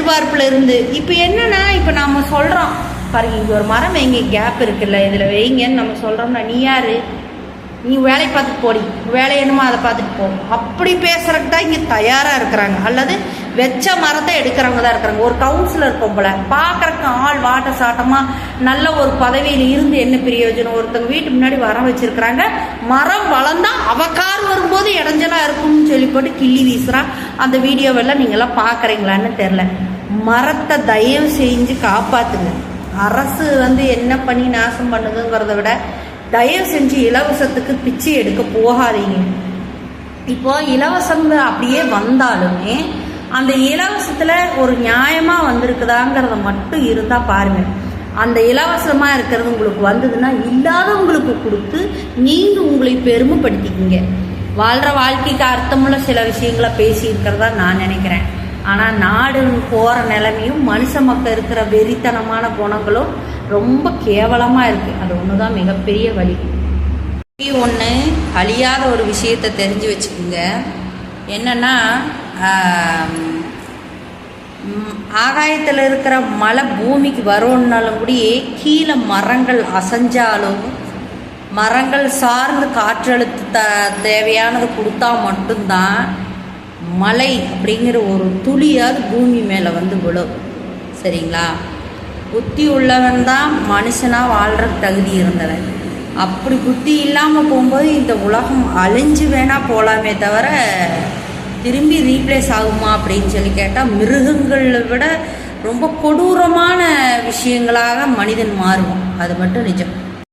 எதிர்பார்ப்பில் இருந்து இப்போ என்னன்னா, இப்போ நம்ம சொல்கிறோம் பாருங்க, இங்கே ஒரு மரம் வைங்க, கேப் இருக்குல்ல, இதில் வைங்கன்னு நம்ம சொல்கிறோம்னா, நீ யார், நீ வேலையை பார்த்துட்டு போடி, வேலை என்னமோ அதை பார்த்துட்டு போ, அப்படி பேசுறதுக்கு தான் இங்கே தயாராக இருக்கிறாங்க. அல்லது வெச்ச மரத்தை எடுக்கிறவங்க தான் இருக்கிறாங்க. ஒரு கவுன்சிலர் பொம்பளை பார்க்குறக்கு ஆள் வாட்ட சாட்டமாக நல்ல ஒரு பதவியில் இருந்து என்ன பிரயோஜனம்? ஒருத்தவங்க வீட்டு முன்னாடி வர வச்சிருக்கிறாங்க, மரம் வளர்ந்தா அவ கார் வரும்போது இடைஞ்சலாக இருக்கும்னு சொல்லி போட்டு கிள்ளி வீசுறான். அந்த வீடியோவெல்லாம் நீங்களாம் பார்க்குறீங்களான்னு தெரில. மரத்தை தயவு செஞ்சு காப்பாற்றுங்க. அரசு என்ன பண்ணி நாசம் பண்ணுதுங்கிறத விட தயவு செஞ்சு இலவசத்துக்கு பிச்சை எடுக்க போகாதீங்க. இப்போ இலவசம் அப்படியே வந்தாலுமே அந்த இலவசத்தில் ஒரு நியாயமாக வந்திருக்குதாங்கிறத மட்டும் இருந்தால் பாருங்கள். அந்த இலவசமாக இருக்கிறது உங்களுக்கு வந்ததுன்னா இல்லாதவங்களுக்கு கொடுத்து நீங்கள் உங்களை பெருமைப்படுத்திக்கிங்க. வாழ்கிற வாழ்க்கைக்கு அர்த்தமுள்ள சில விஷயங்களை பேசியிருக்கிறதா நான் நினைக்கிறேன். ஆனால் நாடு போகிற நிலைமையும் மனுஷ மக்கள் இருக்கிற வெறித்தனமான குணங்களும் ரொம்ப கேவலமாக இருக்குது. அது ஒன்று தான் மிகப்பெரிய வழி. ஒன்று அழியாத ஒரு விஷயத்தை தெரிஞ்சு வச்சுக்கோங்க. என்னென்னா, ஆகாயத்தில் இருக்கிற மழை பூமிக்கு வரும்னாலும் கூட கீழே மரங்கள் அசைஞ்சாலும் மரங்கள் சார்ந்து காற்றழுத்த தேவையானது கொடுத்தா மட்டும்தான் மழை அப்படிங்கிற ஒரு துளியாவது பூமி மேலே விழும். சரிங்களா? புத்தி உள்ளவன் தான் மனுஷனாக வாழ்கிற தகுதி இருந்தவன். அப்படி புத்தி இல்லாமல் போகும்போது இந்த உலகம் அழிஞ்சு வேணால் போகலாமே தவிர திரும்பி ரீப்ளேஸ் ஆகுமா அப்படின்னு சொல்லி கேட்டால் மிருகங்களை விட ரொம்ப கொடூரமான விஷயங்களாக மனிதன் மாறுவான். அது மட்டும் நிஜம்.